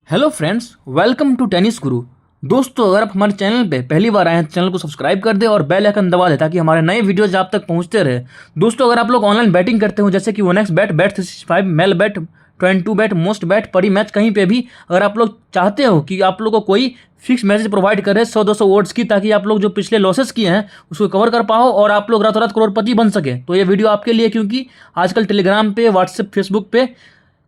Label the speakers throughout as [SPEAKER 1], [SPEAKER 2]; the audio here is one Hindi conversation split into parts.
[SPEAKER 1] Hello friends, welcome to tennis guru. दोस्तों, अगर आप हमारे चैनल पे पहली बार आए हैं तो चैनल को सब्सक्राइब कर दे और बेल आइकन दबा दे ताकि हमारे नए वीडियोज आप तक पहुंचते रहे। दोस्तों, अगर आप लोग ऑनलाइन बैटिंग करते हो जैसे कि OneX bet, Bet365, Melbet, 22 bet, Mostbet, Parimatch, कहीं पे भी अगर आप लोग चाहते हो कि आप लोग को कोई फिक्स मैसेज प्रोवाइड करे 100-200 ओड्स की, ताकि आप लोग जो पिछले लॉसेस किए हैं उसको कवर कर पाओ और आप लोग रातों रात करोड़पति बन सके, तो ये वीडियो आपके लिए। क्योंकि आजकल टेलीग्राम पे, व्हाट्सएप, फेसबुक पे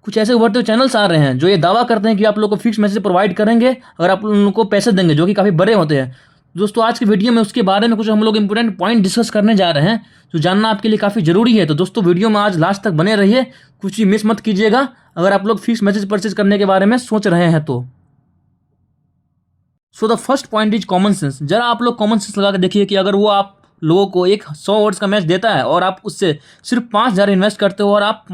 [SPEAKER 1] कुछ ऐसे उभरते हुए चैनल्स आ रहे हैं जो ये दावा करते हैं कि आप लोग को फिक्स मैसेज प्रोवाइड करेंगे अगर आप उन लोगों को पैसे देंगे, जो कि काफ़ी बड़े होते हैं। दोस्तों, आज की वीडियो में उसके बारे में कुछ हम लोग इंपॉर्टेंट पॉइंट डिस्कस करने जा रहे हैं जो जानना आपके लिए काफ़ी ज़रूरी है। तो दोस्तों, वीडियो में आज लास्ट तक बने रहिए, कुछ भी मिस मत कीजिएगा अगर आप लोग फिक्स मैसेज परचेज करने के बारे में सोच रहे हैं तो। So the first point is common sense. जरा आप लोग कॉमन सेंस लगा के देखिए कि अगर वो आप लोगों को एक 100 ओवर्स का मैच देता है और आप उससे सिर्फ 5,000 इन्वेस्ट करते हो और आप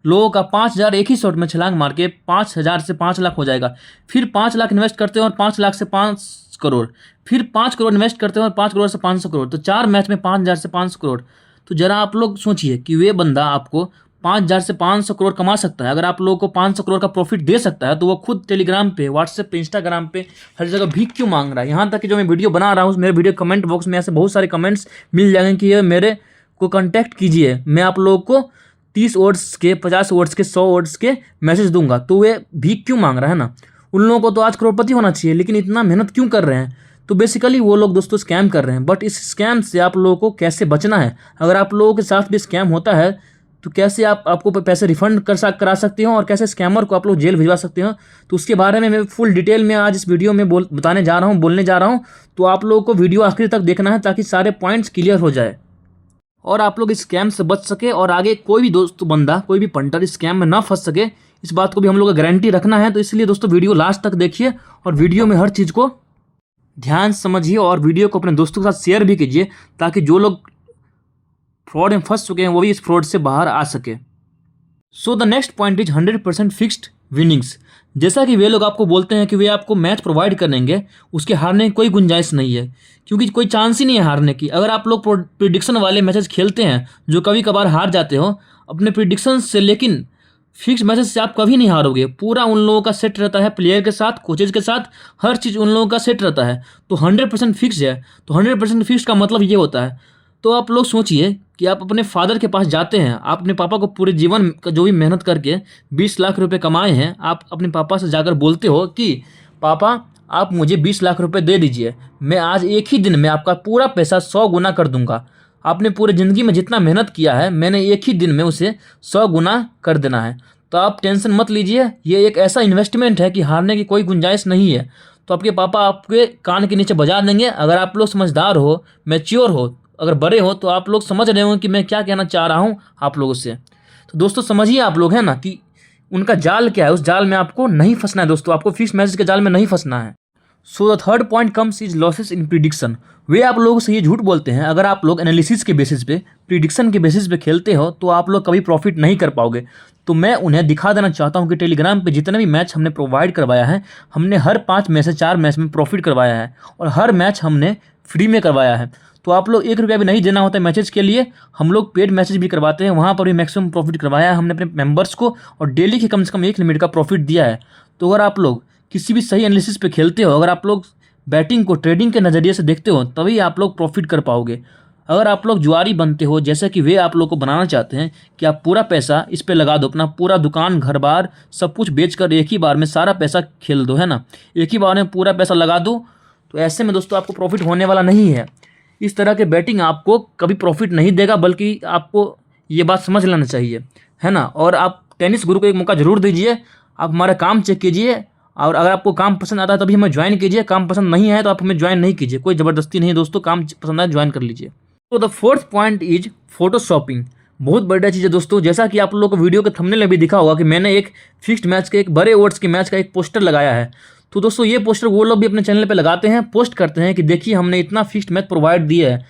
[SPEAKER 1] लोगों का 5,000 एक ही शॉट में छलांग मार के 5,000 से 5 लाख हो जाएगा। फिर 5 लाख इन्वेस्ट करते हो और 5 लाख से 5 करोड़, फिर 5 करोड़ इन्वेस्ट करते हो और 5 करोड़ से 500 करोड़, तो 4 मैच में 5,000 से 500 करोड़। तो जरा आप लोग सोचिए कि वे बंदा आपको 5,000 से 500 करोड़ कमा सकता है। अगर आप लोगों को 500 करोड़ का प्रॉफिट दे सकता है तो वो खुद टेलीग्राम पे, व्हाट्सएप पे, इंस्टाग्राम पे हर जगह भीख क्यों मांग रहा है। यहाँ तक कि जो मैं वीडियो बना रहा हूँ, मेरे वीडियो कमेंट बॉक्स में ऐसे बहुत सारे कमेंट्स मिल जाएंगे कि ये मेरे को कॉन्टैक्ट कीजिए, मैं आप लोगों को 30 ओवर्स के, 50 ओवर्स के, 100 ओवर्स के मैसेज दूंगा। तो वे भीख क्यों मांग रहा है ना। उन लोगों को तो आज करोड़पति होना चाहिए, लेकिन इतना मेहनत क्यों कर रहे हैं। तो बेसिकली वो लोग दोस्तों स्कैम कर रहे हैं। बट इस स्कैम से आप लोगों को कैसे बचना है, अगर आप लोगों के साथ भी स्कैम होता है तो कैसे आप आपको पैसे रिफंड करा सकते हो और कैसे स्कैमर को आप लोग जेल भिजवा सकते हो, तो उसके बारे में मैं फुल डिटेल में आज इस वीडियो में बोलने जा रहा हूँ। तो आप लोगों को वीडियो आखिर तक देखना है ताकि सारे पॉइंट्स क्लियर हो जाए और आप लोग इस स्कैम से बच सके और आगे कोई भी दोस्त बंदा, कोई भी पंटर इस स्कैम में ना फंस सके। इस बात को भी हम लोग को गारंटी रखना है। तो इसलिए दोस्तों वीडियो लास्ट तक देखिए और वीडियो में हर चीज़ को ध्यान समझिए और वीडियो को अपने दोस्तों के साथ शेयर भी कीजिए ताकि जो लोग फ्रॉड में फंस चुके हैं वो भी इस फ्रॉड से बाहर आ सके। So the next point is 100% fixed winnings. जैसा कि वे लोग आपको बोलते हैं कि वे आपको मैच प्रोवाइड करेंगे, उसके हारने की कोई गुंजाइश नहीं है, क्योंकि कोई चांस ही नहीं है हारने की। अगर आप लोग प्रिडिक्शन वाले मैचेस खेलते हैं जो कभी कभार हार जाते हो अपने प्रिडिक्शन से, लेकिन फिक्स मैचेस से आप कभी नहीं हारोगे। पूरा उन लोगों का सेट रहता है, प्लेयर के साथ, कोचेज के साथ, हर चीज़ उन लोगों का सेट रहता है। तो 100% फिक्स है। तो 100% फिक्स का मतलब ये होता है। तो आप लोग सोचिए कि आप अपने फादर के पास जाते हैं, आप अपने पापा को पूरे जीवन का जो भी मेहनत करके 20 लाख रुपए कमाए हैं, आप अपने पापा से जाकर बोलते हो कि पापा आप मुझे 20 लाख रुपए दे दीजिए, मैं आज एक ही दिन में आपका पूरा पैसा 100 गुना कर दूंगा। आपने पूरे ज़िंदगी में जितना मेहनत किया है मैंने एक ही दिन में उसे 100 गुना कर देना है। तो आप टेंशन मत लीजिए, ये एक ऐसा इन्वेस्टमेंट है कि हारने की कोई गुंजाइश नहीं है। तो आपके पापा आपके कान के नीचे बजा देंगे। अगर आप लोग समझदार हो, मैच्योर हो, अगर बड़े हो, तो आप लोग समझ रहे हो कि मैं क्या कहना चाह रहा हूँ आप लोगों से। तो दोस्तों समझिए आप लोग, है ना, कि उनका जाल क्या है, उस जाल में आपको नहीं फंसना है। दोस्तों, आपको फिक्स मैसेज के जाल में नहीं फंसना है। So the third point comes is losses in prediction. वे आप लोगों से ये झूठ बोलते हैं, अगर आप लोग एनालिसिस के बेसिस पे, प्रिडिक्शन के बेसिस पे खेलते हो तो आप लोग कभी प्रॉफिट नहीं कर पाओगे। तो मैं उन्हें दिखा देना चाहता हूँ कि टेलीग्राम पे जितने भी मैच हमने प्रोवाइड करवाया है, हमने हर 5 में से 4 मैच में प्रॉफिट करवाया है और हर मैच हमने फ्री में करवाया है। तो आप लोग 1 रुपया भी नहीं देना होता है मैचेज के लिए। हम लोग पेड मैसेज भी करवाते हैं, वहाँ पर भी मैक्सिमम प्रॉफिट करवाया है हमने अपने मेंबर्स को और डेली के कम से कम 1 लिमिट का प्रॉफिट दिया है। तो अगर आप लोग किसी भी सही एनालिसिस पे खेलते हो, अगर आप लोग बैटिंग को ट्रेडिंग के नज़रिए से देखते हो, तभी आप लोग प्रॉफिट कर पाओगे। अगर आप लोग जुआरी बनते हो, जैसे कि वे आप लोग को बनाना चाहते हैं कि आप पूरा पैसा इस पे लगा दो, अपना पूरा दुकान, घर बार सब कुछ बेचकर एक ही बार में सारा पैसा खेल दो, है ना, एक ही बार में पूरा पैसा लगा दो, तो ऐसे में दोस्तों आपको प्रॉफिट होने वाला नहीं है। इस तरह के बैटिंग आपको कभी प्रॉफिट नहीं देगा, बल्कि आपको ये बात समझ लेना चाहिए, है ना। और आप टेनिस गुरु को एक मौका ज़रूर दीजिए, आप हमारा काम चेक कीजिए और अगर आपको काम पसंद आता है तभी हमें ज्वाइन कीजिए, काम पसंद नहीं है तो आप हमें ज्वाइन नहीं कीजिए, कोई ज़बरदस्ती नहीं है दोस्तों, काम पसंद आए ज्वाइन कर लीजिए। तो the fourth point is photoshopping. बहुत बढ़िया चीज़ है दोस्तों। जैसा कि आप लोगों को वीडियो के थंबनेल में भी दिखा होगा कि मैंने एक फिक्स्ड मैच के, एक बड़े ओवर्स के मैच का एक पोस्टर लगाया है। तो दोस्तों ये पोस्टर वो लोग भी अपने चैनल पे लगाते हैं, पोस्ट करते हैं कि देखिए हमने इतना फिक्स्ड मैच प्रोवाइड दिया है,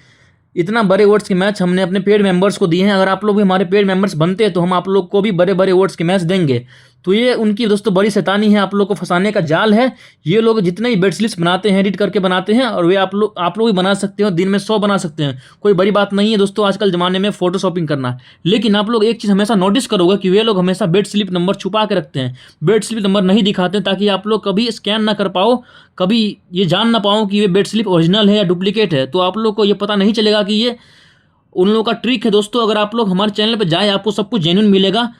[SPEAKER 1] इतना बड़े ओवर्स के मैच हमने अपने पेड मेंबर्स को दिए हैं। अगर आप लोग भी हमारे पेड मेंबर्स बनते हैं तो हम आप लोग को भी बड़े बड़े ओवर्स के मैच देंगे। तो ये उनकी दोस्तों बड़ी शैतानी है, आप लोग को फंसाने का जाल है। ये लोग जितने भी बेड स्लिप्स बनाते हैं, एडिट करके बनाते हैं, और वे आप लोग भी बना सकते हो, दिन में 100 बना सकते हैं, कोई बड़ी बात नहीं है दोस्तों आजकल ज़माने में फोटोशॉपिंग करना। लेकिन आप लोग एक चीज़ हमेशा नोटिस करोगे कि वे लोग हमेशा बेड स्लिप नंबर छुपा के रखते हैं, बेड स्लिप नंबर नहीं दिखाते, ताकि आप लोग कभी स्कैन ना कर पाओ, कभी ये जान ना पाओ कि ये बेड स्लिप ओरिजिनल है या डुप्लीकेट है। तो आप लोग को ये पता नहीं चलेगा कि ये उन लोगों का ट्रिक है दोस्तों। अगर आप लोग हमारे चैनल पर जाए, आपको सब कुछ जेन्युइन मिलेगा,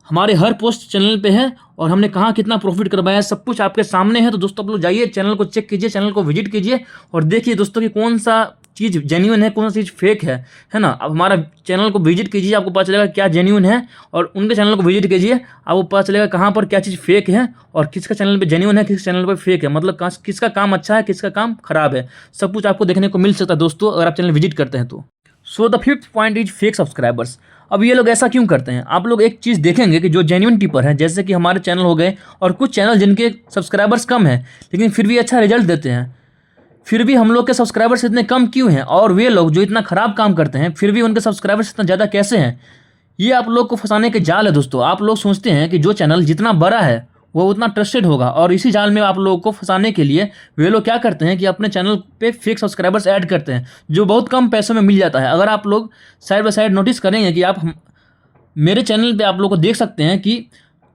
[SPEAKER 1] हमारे हर पोस्ट चैनल पे है, और हमने कहाँ कितना प्रॉफिट करवाया है सब कुछ आपके सामने है। तो दोस्तों आप लोग जाइए, चैनल को चेक कीजिए, चैनल को विजिट कीजिए, और देखिए दोस्तों कि कौन सा चीज़ जेन्युइन है, कौन सा चीज़ फेक है ना। अब हमारा चैनल को विजिट कीजिए, आपको पता चलेगा क्या जेन्युइन है, और उनके चैनल को विजिट कीजिए, आपको पता चलेगा कहाँ पर क्या चीज़ फेक है, और किसका चैनल पे जेन्युइन है, किस चैनल पर फेक है, मतलब किसका काम अच्छा है, किसका काम खराब है, सब कुछ आपको देखने को मिल सकता है दोस्तों, अगर आप चैनल विजिट करते हैं तो। So the 5th point is fake subscribers. अब ये लोग ऐसा क्यों करते हैं? आप लोग एक चीज़ देखेंगे कि जो जेन्युइन टिपर है, जैसे कि हमारे चैनल हो गए, और कुछ चैनल जिनके सब्सक्राइबर्स कम हैं लेकिन फिर भी अच्छा रिजल्ट देते हैं, फिर भी हम लोग के सब्सक्राइबर्स इतने कम क्यों हैं? और वे लोग जो इतना ख़राब काम करते हैं फिर भी उनके सब्सक्राइबर्स इतना ज़्यादा कैसे हैं? ये आप लोग को फंसाने के जाल है दोस्तों। आप लोग सोचते हैं कि जो चैनल जितना बड़ा है वो उतना ट्रस्टेड होगा, और इसी जाल में आप लोगों को फंसाने के लिए वे लोग क्या करते हैं कि अपने चैनल पे फेक सब्सक्राइबर्स ऐड करते हैं, जो बहुत कम पैसों में मिल जाता है। अगर आप लोग साइड बाय साइड नोटिस करेंगे कि आप मेरे चैनल पे आप लोग को देख सकते हैं कि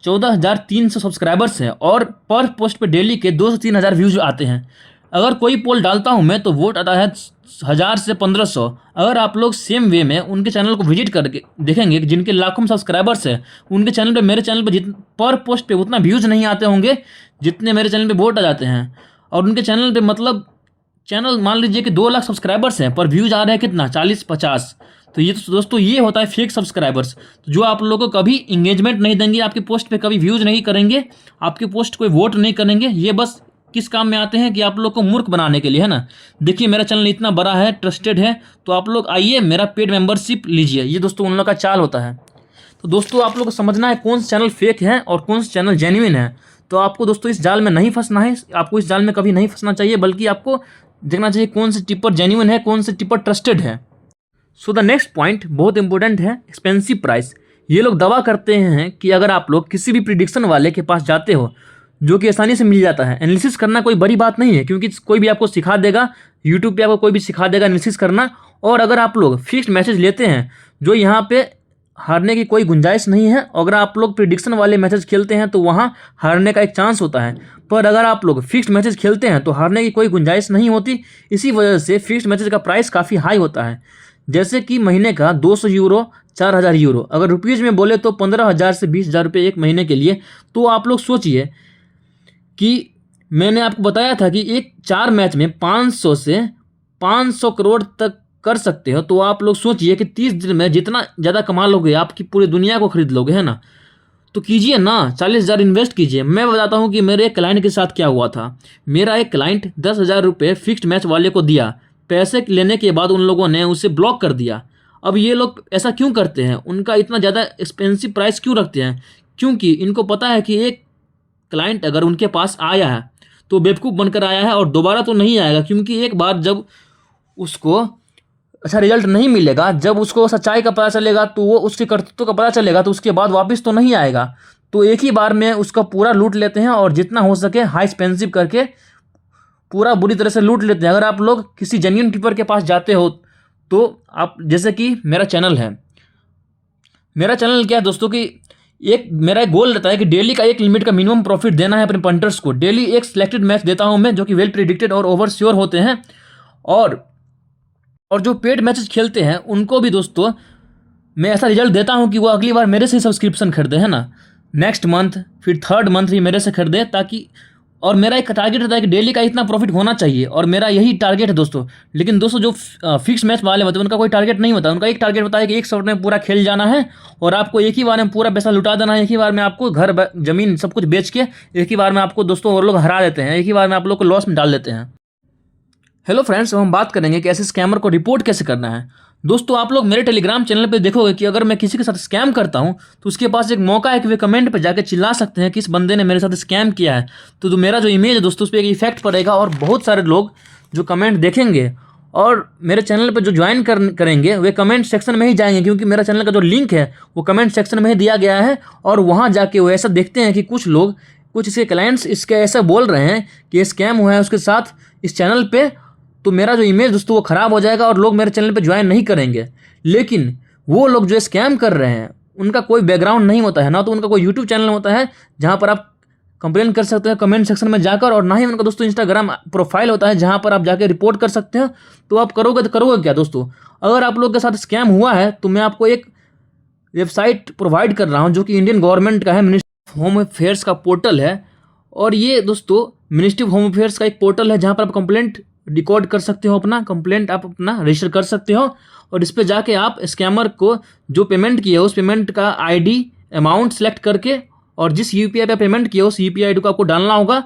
[SPEAKER 1] 14,300 सब्सक्राइबर्स हैं, और पर पोस्ट पे डेली के 2 से 3 हज़ार व्यूज़ आते हैं। अगर कोई पोल डालता हूँ मैं तो वोट आता है 1000 से 1500। अगर आप लोग सेम वे में उनके चैनल को विजिट करके देखेंगे कि जिनके लाखों सब्सक्राइबर्स हैं, उनके चैनल पे मेरे चैनल पे पर पोस्ट पे उतना व्यूज़ नहीं आते होंगे जितने मेरे चैनल पे वोट आ जाते हैं। और उनके चैनल पे मतलब चैनल मान लीजिए कि 2 लाख सब्सक्राइबर्स हैं, पर व्यूज़ आ रहे हैं कितना, 40-50। तो ये तो दोस्तों ये होता है फेक सब्सक्राइबर्स, जो आप लोगों को कभी इंगेजमेंट नहीं देंगे, आपकी पोस्ट पे कभी व्यूज़ नहीं करेंगे, आपकी पोस्ट कोई वोट नहीं करेंगे। ये बस किस काम में आते हैं कि आप लोग को मूर्ख बनाने के लिए, है ना। देखिए मेरा चैनल इतना बड़ा है, ट्रस्टेड है, तो आप लोग आइए मेरा पेड मेंबरशिप लीजिए। ये दोस्तों उन लोग का चाल होता है। तो दोस्तों आप लोग को समझना है कौन सा चैनल फेक है और कौन सा चैनल जेन्युइन है। तो आपको दोस्तों इस जाल में नहीं फंसना है, आपको इस जाल में कभी नहीं फंसना चाहिए, बल्कि आपको देखना चाहिए कौन से टिपर जेन्युइन है, कौन से टिपर ट्रस्टेड है। सो द नेक्स्ट पॉइंट बहुत इंपॉर्टेंट है, एक्सपेंसिव प्राइस। ये लोग दावा करते हैं कि अगर आप लोग किसी भी प्रिडिक्शन वाले के पास जाते हो, जो कि आसानी से मिल जाता है, एनालिसिस करना कोई बड़ी बात नहीं है, क्योंकि कोई भी आपको सिखा देगा, यूट्यूब पे आपको कोई भी सिखा देगा एनालिसिस करना। और अगर आप लोग फिक्स्ड मैसेज लेते हैं, जो यहाँ पे हारने की कोई गुंजाइश नहीं है, अगर आप लोग प्रिडिक्शन वाले मैसेज खेलते हैं तो वहाँ हारने का एक चांस होता है, पर अगर आप लोग फिक्स्ड मैसेज खेलते हैं तो हारने की कोई गुंजाइश नहीं होती। इसी वजह से फिक्स्ड मैसेज का प्राइस काफ़ी हाई होता है, जैसे कि महीने का 200 यूरो, 4000 यूरो। अगर रुपीज़ में बोले तो 15,000 से 20,000 रुपये एक महीने के लिए। तो आप लोग सोचिए कि मैंने आपको बताया था कि एक 4 मैच में 500 से 500 करोड़ तक कर सकते हो। तो आप लोग सोचिए कि 30 दिन में जितना ज़्यादा कमा लोगे, आपकी पूरी दुनिया को खरीद लोगे, है ना। तो कीजिए ना, 40,000 इन्वेस्ट कीजिए। मैं बताता हूँ कि मेरे एक क्लाइंट के साथ क्या हुआ था। मेरा एक क्लाइंट 10,000 रुपये फिक्स्ड मैच वाले को दिया, पैसे लेने के बाद उन लोगों ने उसे ब्लॉक कर दिया। अब ये लोग ऐसा क्यों करते हैं, उनका इतना ज़्यादा एक्सपेंसिव प्राइस क्यों रखते हैं? क्योंकि इनको पता है कि एक क्लाइंट अगर उनके पास आया है तो बेवकूफ़ बनकर आया है, और दोबारा तो नहीं आएगा, क्योंकि एक बार जब उसको अच्छा रिजल्ट नहीं मिलेगा, जब उसको सच्चाई का पता चलेगा, तो वो उसके कर्तृत्व का पता चलेगा, तो उसके बाद वापस तो नहीं आएगा। तो एक ही बार में उसका पूरा लूट लेते हैं, और जितना हो सके हाई एक्सपेंसिव करके पूरा बुरी तरह से लूट लेते हैं। अगर आप लोग किसी जेन्युइन टिपर के पास जाते हो, तो आप जैसे कि मेरा चैनल है, मेरा चैनल क्या है दोस्तों कि मेरा एक गोल रहता है कि डेली का एक लिमिट का मिनिमम प्रॉफिट देना है अपने पंटर्स को। डेली एक सिलेक्टेड मैच देता हूं मैं, जो कि वेल प्रिडिक्टेड और ओवर श्योर होते हैं। और जो पेड मैचेस खेलते हैं उनको भी दोस्तों मैं ऐसा रिजल्ट देता हूं कि वो अगली बार मेरे से सब्सक्रिप्शन खरीदे, है ना। नेक्स्ट मंथ फिर 3rd मंथ भी मेरे से खरीदे, ताकि और मेरा एक टारगेट रहता है कि डेली का इतना प्रॉफिट होना चाहिए, और मेरा यही टारगेट है दोस्तों। लेकिन दोस्तों जो फिक्स मैच वाले होते हैं उनका कोई टारगेट नहीं होता। उनका एक टारगेट होता है कि एक शॉट में पूरा खेल जाना है, और आपको एक ही बार में पूरा पैसा लुटा देना है। एक ही बार में आपको घर जमीन सब कुछ बेच के एक ही बार में आपको दोस्तों और लोग हरा देते हैं, एक ही बार में आप लोग को लॉस में डाल देते हैं। हेलो फ्रेंड्स, हम बात करेंगे कि ऐसे स्कैमर को रिपोर्ट कैसे करना है। दोस्तों आप लोग मेरे टेलीग्राम चैनल पे देखोगे कि अगर मैं किसी के साथ स्कैम करता हूं तो उसके पास एक मौका है कि वे कमेंट पे जाके चिल्ला सकते हैं कि इस बंदे ने मेरे साथ स्कैम किया है। तो मेरा जो इमेज है दोस्तों उस पर एक इफेक्ट पड़ेगा, और बहुत सारे लोग जो कमेंट देखेंगे और मेरे चैनल पे जो ज्वाइन करेंगे वे कमेंट सेक्शन में ही जाएंगे, क्योंकि मेरा चैनल का जो लिंक है वो कमेंट सेक्शन में ही दिया गया है। और वहाँ जाके वो ऐसा देखते हैं कि कुछ लोग, कुछ इसके क्लाइंट्स इसके ऐसा बोल रहे हैं कि ये स्कैम हुआ है उसके साथ इस चैनल पे, तो मेरा जो इमेज दोस्तों वो ख़राब हो जाएगा और लोग मेरे चैनल पे ज्वाइन नहीं करेंगे। लेकिन वो लोग जो स्कैम कर रहे हैं उनका कोई बैकग्राउंड नहीं होता है, ना तो उनका कोई यूट्यूब चैनल होता है जहाँ पर आप कंप्लेन कर सकते हैं कमेंट सेक्शन में जाकर, और ना ही उनका दोस्तों इंस्टाग्राम प्रोफाइल होता है जहाँ पर आप जाके रिपोर्ट कर सकते हैं। तो आप करोगे तो करोगे क्या दोस्तों? अगर आप लोग के साथ स्कैम हुआ है तो मैं आपको एक वेबसाइट प्रोवाइड कर रहा हूँ जो कि इंडियन गवर्नमेंट का है, मिनिस्ट्री ऑफ होम अफेयर्स का पोर्टल है। और ये दोस्तों मिनिस्ट्री ऑफ होम अफेयर्स का एक पोर्टल है जहाँ पर आप कंप्लेंट रिकॉर्ड कर सकते हो, अपना कंप्लेंट आप अपना रजिस्टर कर सकते हो। और इस पर जाके आप स्कैमर को जो पेमेंट किया उस पेमेंट का आईडी अमाउंट सेलेक्ट करके और जिस यूपीआई पे पेमेंट किया उस यूपीआई आईडी को आपको डालना होगा।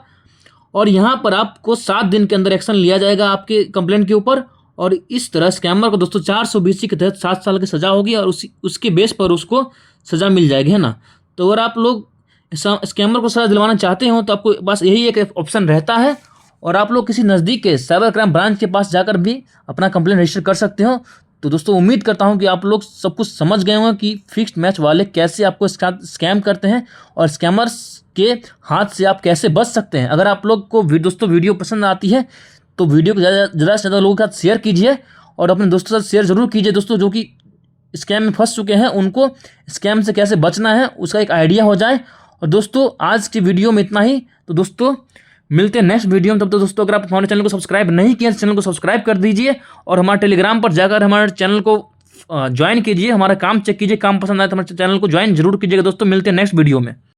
[SPEAKER 1] और यहाँ पर आपको 7 दिन के अंदर एक्शन लिया जाएगा आपके कंप्लेंट के ऊपर। और इस तरह स्कैमर को दोस्तों 420 के तहत 7 साल की सज़ा होगी और उसके बेस पर उसको सज़ा मिल जाएगी, है ना। तो अगर आप लोग स्कैमर को सज़ा दिलवाना चाहते हो तो आपको बस यही एक ऑप्शन रहता है, और आप लोग किसी नज़दीक के साइबर क्राइम ब्रांच के पास जाकर भी अपना कंप्लेंट रजिस्टर कर सकते हो। तो दोस्तों उम्मीद करता हूं कि आप लोग सब कुछ समझ गए होंगे कि फिक्स्ड मैच वाले कैसे आपको स्कैम करते हैं और स्कैमर्स के हाथ से आप कैसे बच सकते हैं। अगर आप लोग को दोस्तों वीडियो पसंद आती है तो वीडियो को ज़्यादा से ज़्यादा लोगों के साथ शेयर कीजिए और अपने दोस्तों के साथ शेयर ज़रूर कीजिए दोस्तों, जो कि स्कैम में फंस चुके हैं उनको स्कैम से कैसे बचना है उसका एक आइडिया हो जाए। और दोस्तों आज की वीडियो में इतना ही। तो दोस्तों मिलते हैं नेक्स्ट वीडियो में। तब तो दोस्तों अगर आप हमारे चैनल को सब्सक्राइब नहीं किया तो चैनल को सब्सक्राइब कर दीजिए और हमारे टेलीग्राम पर जाकर हमारे चैनल को ज्वाइन कीजिए, हमारा काम चेक कीजिए, काम पसंद आए तो हमारे चैनल को ज्वाइन जरूर कीजिएगा। दोस्तों मिलते हैं नेक्स्ट वीडियो में।